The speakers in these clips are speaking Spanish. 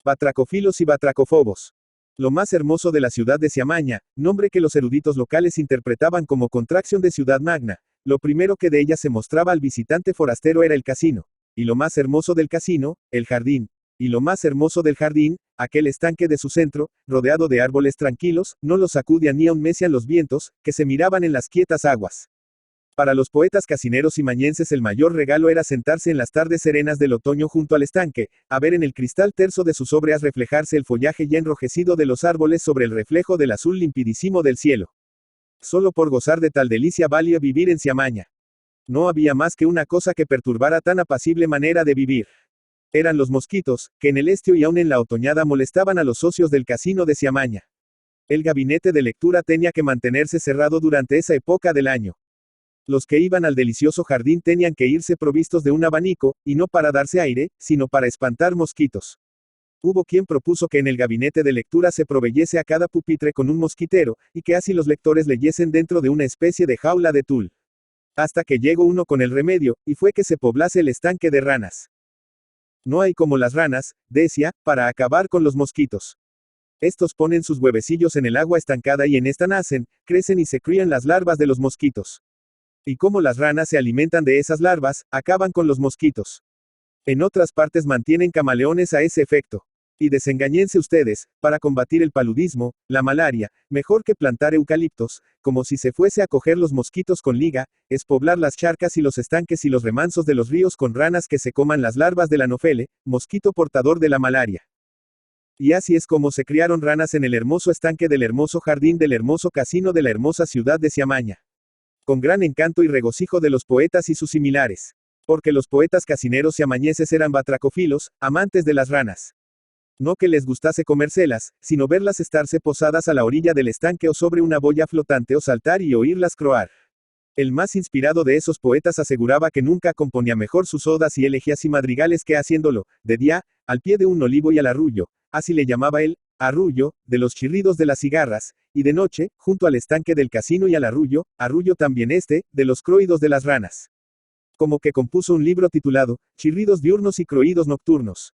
batracofilos y batracofobos. Lo más hermoso de la ciudad de Ciamaña, nombre que los eruditos locales interpretaban como contracción de ciudad magna, lo primero que de ella se mostraba al visitante forastero era el casino. Y lo más hermoso del casino, el jardín. Y lo más hermoso del jardín, aquel estanque de su centro, rodeado de árboles tranquilos, no los sacudían ni aun mecían los vientos, que se miraban en las quietas aguas. Para los poetas casineros y mañenses el mayor regalo era sentarse en las tardes serenas del otoño junto al estanque, a ver en el cristal terso de sus obras reflejarse el follaje ya enrojecido de los árboles sobre el reflejo del azul limpidísimo del cielo. Solo por gozar de tal delicia valía vivir en Ciamaña. No había más que una cosa que perturbara tan apacible manera de vivir. Eran los mosquitos, que en el estio y aún en la otoñada molestaban a los socios del casino de Ciamaña. El gabinete de lectura tenía que mantenerse cerrado durante esa época del año. Los que iban al delicioso jardín tenían que irse provistos de un abanico, y no para darse aire, sino para espantar mosquitos. Hubo quien propuso que en el gabinete de lectura se proveyese a cada pupitre con un mosquitero, y que así los lectores leyesen dentro de una especie de jaula de tul. Hasta que llegó uno con el remedio, y fue que se poblase el estanque de ranas. No hay como las ranas, decía, para acabar con los mosquitos. Estos ponen sus huevecillos en el agua estancada y en esta nacen, crecen y se crían las larvas de los mosquitos. Y como las ranas se alimentan de esas larvas, acaban con los mosquitos. En otras partes mantienen camaleones a ese efecto. Y desengañense ustedes, para combatir el paludismo, la malaria, mejor que plantar eucaliptos, como si se fuese a coger los mosquitos con liga, es poblar las charcas y los estanques y los remansos de los ríos con ranas que se coman las larvas del anofele, mosquito portador de la malaria. Y así es como se criaron ranas en el hermoso estanque del hermoso jardín del hermoso casino de la hermosa ciudad de Ciamaña. Con gran encanto y regocijo de los poetas y sus similares. Porque los poetas casineros ciamañeses eran batracofilos, amantes de las ranas. No que les gustase comérselas, sino verlas estarse posadas a la orilla del estanque o sobre una boya flotante o saltar y oírlas croar. El más inspirado de esos poetas aseguraba que nunca componía mejor sus odas y elegías y madrigales que haciéndolo, de día, al pie de un olivo y al arrullo, así le llamaba él, arrullo, de los chirridos de las cigarras, y de noche, junto al estanque del casino y al arrullo, arrullo también de los croídos de las ranas. Como que compuso un libro titulado, Chirridos diurnos y croídos nocturnos.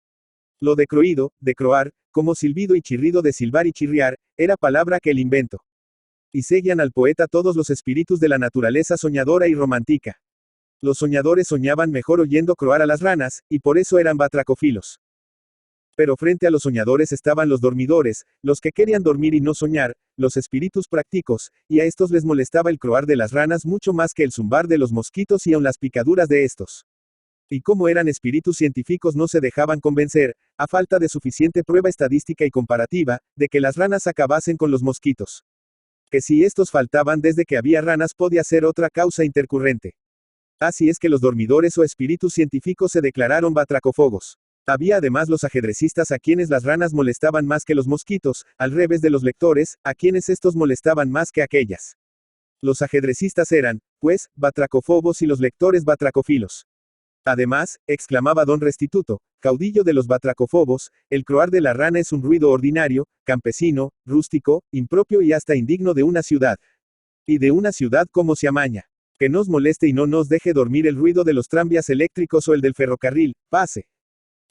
Lo de croído, de croar, como silbido y chirrido de silbar y chirriar, era palabra que el invento. Y seguían al poeta todos los espíritus de la naturaleza soñadora y romántica. Los soñadores soñaban mejor oyendo croar a las ranas, y por eso eran batracofilos. Pero frente a los soñadores estaban los dormidores, los que querían dormir y no soñar, los espíritus prácticos, y a estos les molestaba el croar de las ranas mucho más que el zumbar de los mosquitos y aun las picaduras de estos. Y como eran espíritus científicos no se dejaban convencer, a falta de suficiente prueba estadística y comparativa, de que las ranas acabasen con los mosquitos. Que si estos faltaban desde que había ranas podía ser otra causa intercurrente. Así es que los dormidores o espíritus científicos se declararon batracófagos. Había además los ajedrecistas a quienes las ranas molestaban más que los mosquitos, al revés de los lectores, a quienes estos molestaban más que aquellas. Los ajedrecistas eran, pues, batracófobos y los lectores batracofilos. Además, exclamaba don Restituto, caudillo de los batracófobos, el croar de la rana es un ruido ordinario, campesino, rústico, impropio y hasta indigno de una ciudad. Y de una ciudad como Ciamaña. Que nos moleste y no nos deje dormir el ruido de los tranvías eléctricos o el del ferrocarril, pase.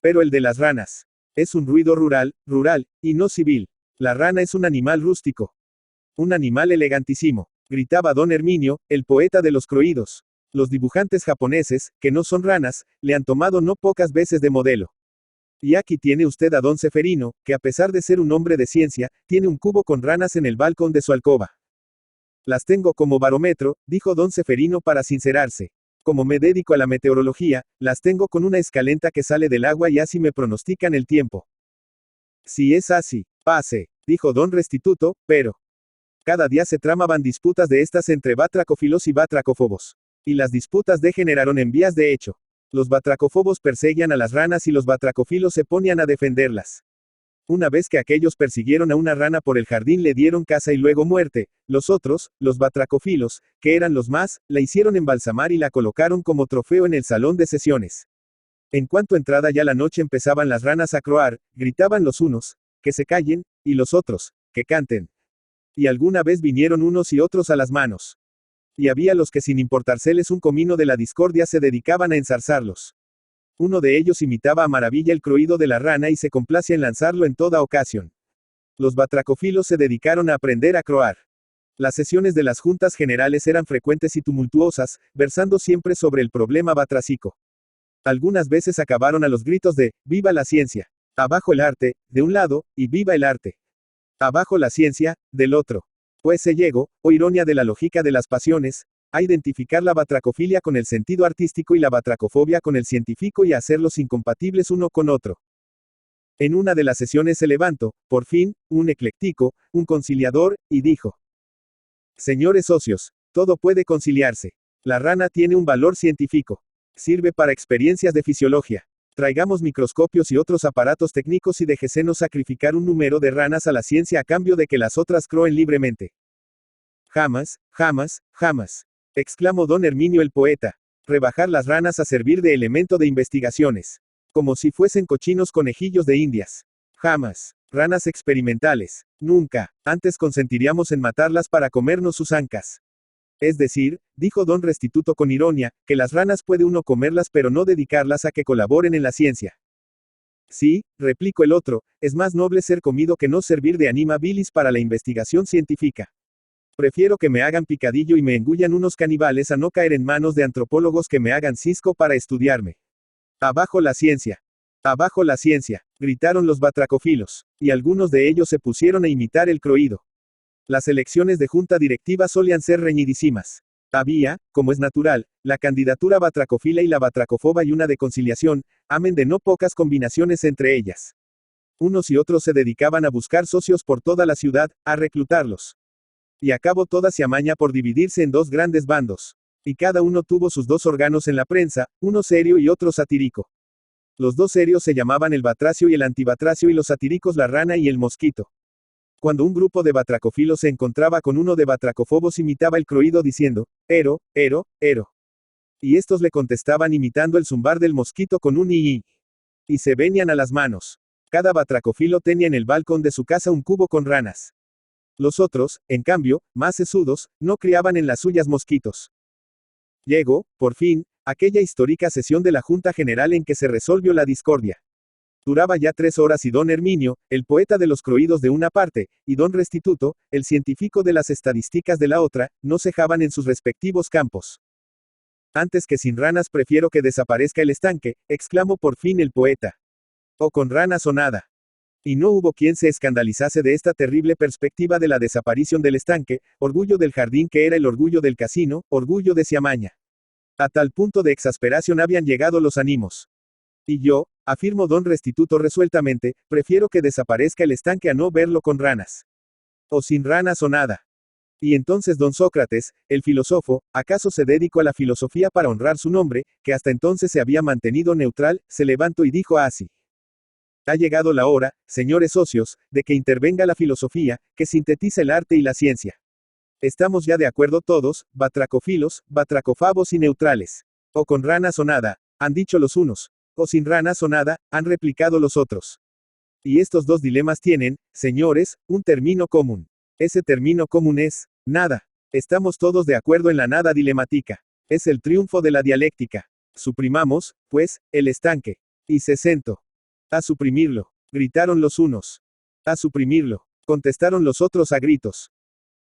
Pero el de las ranas. Es un ruido rural, y no civil. La rana es un animal rústico. Un animal elegantísimo. Gritaba don Herminio, el poeta de los croídos. Los dibujantes japoneses, que no son ranas, le han tomado no pocas veces de modelo. Y aquí tiene usted a don Ceferino, que a pesar de ser un hombre de ciencia, tiene un cubo con ranas en el balcón de su alcoba. Las tengo como barómetro, dijo don Ceferino para sincerarse. Como me dedico a la meteorología, las tengo con una escalenta que sale del agua y así me pronostican el tiempo. Si es así, pase, dijo don Restituto, pero cada día se tramaban disputas de estas entre batracófilos y batracófobos. Y las disputas degeneraron en vías de hecho. Los batracófobos perseguían a las ranas y los batracófilos se ponían a defenderlas. Una vez que aquellos persiguieron a una rana por el jardín le dieron caza y luego muerte, los otros, los batracófilos, que eran los más, la hicieron embalsamar y la colocaron como trofeo en el salón de sesiones. En cuanto entrada ya la noche empezaban las ranas a croar, gritaban los unos, que se callen, y los otros, que canten. Y alguna vez vinieron unos y otros a las manos. Y había los que sin importárseles un comino de la discordia se dedicaban a enzarzarlos. Uno de ellos imitaba a maravilla el croído de la rana y se complace en lanzarlo en toda ocasión. Los batracofilos se dedicaron a aprender a croar. Las sesiones de las juntas generales eran frecuentes y tumultuosas, versando siempre sobre el problema batracico. Algunas veces acabaron a los gritos de «¡Viva la ciencia! Abajo el arte», de un lado, y «¡Viva el arte! Abajo la ciencia», del otro. Pues se llegó, o ironía de la lógica de las pasiones, a identificar la batracofilia con el sentido artístico y la batracofobia con el científico y a hacerlos incompatibles uno con otro. En una de las sesiones se levantó, por fin, un ecléctico, un conciliador, y dijo: «Señores socios, todo puede conciliarse. La rana tiene un valor científico. Sirve para experiencias de fisiología. Traigamos microscopios y otros aparatos técnicos y déjesenos sacrificar un número de ranas a la ciencia a cambio de que las otras croen libremente». «Jamás, jamás, jamás», exclamó don Herminio el poeta. «Rebajar las ranas a servir de elemento de investigaciones. Como si fuesen cochinos conejillos de indias. Jamás. Ranas experimentales. Nunca. Antes consentiríamos en matarlas para comernos sus ancas». «Es decir», dijo don Restituto con ironía, «que las ranas puede uno comerlas pero no dedicarlas a que colaboren en la ciencia». «Sí», replicó el otro, «es más noble ser comido que no servir de anima bilis para la investigación científica. Prefiero que me hagan picadillo y me engullan unos caníbales a no caer en manos de antropólogos que me hagan cisco para estudiarme». «Abajo la ciencia. Abajo la ciencia», gritaron los batracofilos, y algunos de ellos se pusieron a imitar el croído. Las elecciones de junta directiva solían ser reñidísimas. Había, como es natural, la candidatura batracofila y la batracofoba y una de conciliación, amén de no pocas combinaciones entre ellas. Unos y otros se dedicaban a buscar socios por toda la ciudad, a reclutarlos. Y acabó toda Siamaña por dividirse en dos grandes bandos. Y cada uno tuvo sus dos órganos en la prensa, uno serio y otro satírico. Los dos serios se llamaban el batracio y el antibatracio y los satíricos la rana y el mosquito. Cuando un grupo de batracofilos se encontraba con uno de batracofobos imitaba el croído diciendo, «Ero, ero, ero». Y estos le contestaban imitando el zumbar del mosquito con un i. Y se venían a las manos. Cada batracofilo tenía en el balcón de su casa un cubo con ranas. Los otros, en cambio, más sesudos, no criaban en las suyas mosquitos. Llegó, por fin, aquella histórica sesión de la Junta General en que se resolvió la discordia. Duraba ya 3 horas y don Herminio, el poeta de los croídos de una parte, y don Restituto, el científico de las estadísticas de la otra, no cejaban en sus respectivos campos. «Antes que sin ranas prefiero que desaparezca el estanque», exclamó por fin el poeta. «O con ranas o nada». Y no hubo quien se escandalizase de esta terrible perspectiva de la desaparición del estanque, orgullo del jardín que era el orgullo del casino, orgullo de Siamaña. A tal punto de exasperación habían llegado los ánimos. «Y yo», afirmó don Restituto resueltamente, «prefiero que desaparezca el estanque a no verlo con ranas. O sin ranas o nada». Y entonces don Sócrates, el filósofo, acaso se dedicó a la filosofía para honrar su nombre, que hasta entonces se había mantenido neutral, se levantó y dijo así: «Ha llegado la hora, señores socios, de que intervenga la filosofía, que sintetiza el arte y la ciencia. Estamos ya de acuerdo todos, batracofilos, batracofabos y neutrales. O con ranas o nada, han dicho los unos. O sin ranas o nada, han replicado los otros. Y estos dos dilemas tienen, señores, un término común. Ese término común es, nada. Estamos todos de acuerdo en la nada dilemática. Es el triunfo de la dialéctica. Suprimamos, pues, el estanque. Y se sentó. A suprimirlo. Gritaron los unos. A suprimirlo. Contestaron los otros a gritos.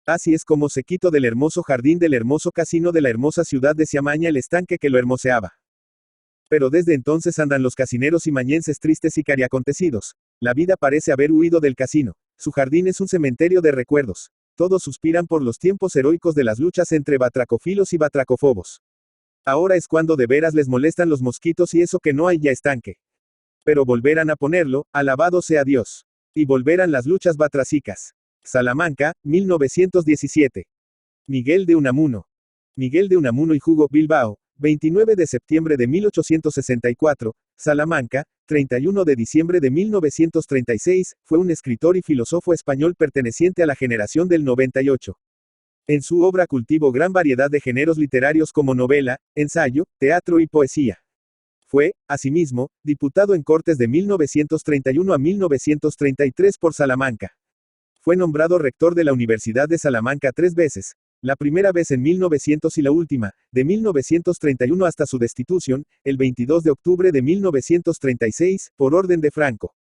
Así es como se quitó del hermoso jardín del hermoso casino de la hermosa ciudad de Siamaña el estanque que lo hermoseaba. Pero desde entonces andan los casineros imañenses tristes y cariacontecidos. La vida parece haber huido del casino. Su jardín es un cementerio de recuerdos. Todos suspiran por los tiempos heroicos de las luchas entre batracofilos y batracofobos. Ahora es cuando de veras les molestan los mosquitos y eso que no hay ya estanque. Pero volverán a ponerlo, alabado sea Dios. Y volverán las luchas batracicas. Salamanca, 1917. Miguel de Unamuno. Miguel de Unamuno y Hugo Bilbao, 29 de septiembre de 1864, Salamanca, 31 de diciembre de 1936, fue un escritor y filósofo español perteneciente a la generación del 98. En su obra cultivó gran variedad de géneros literarios como novela, ensayo, teatro y poesía. Fue, asimismo, diputado en Cortes de 1931 a 1933 por Salamanca. Fue nombrado rector de la Universidad de Salamanca 3 veces, La primera vez en 1900 y la última, de 1931 hasta su destitución, el 22 de octubre de 1936, por orden de Franco.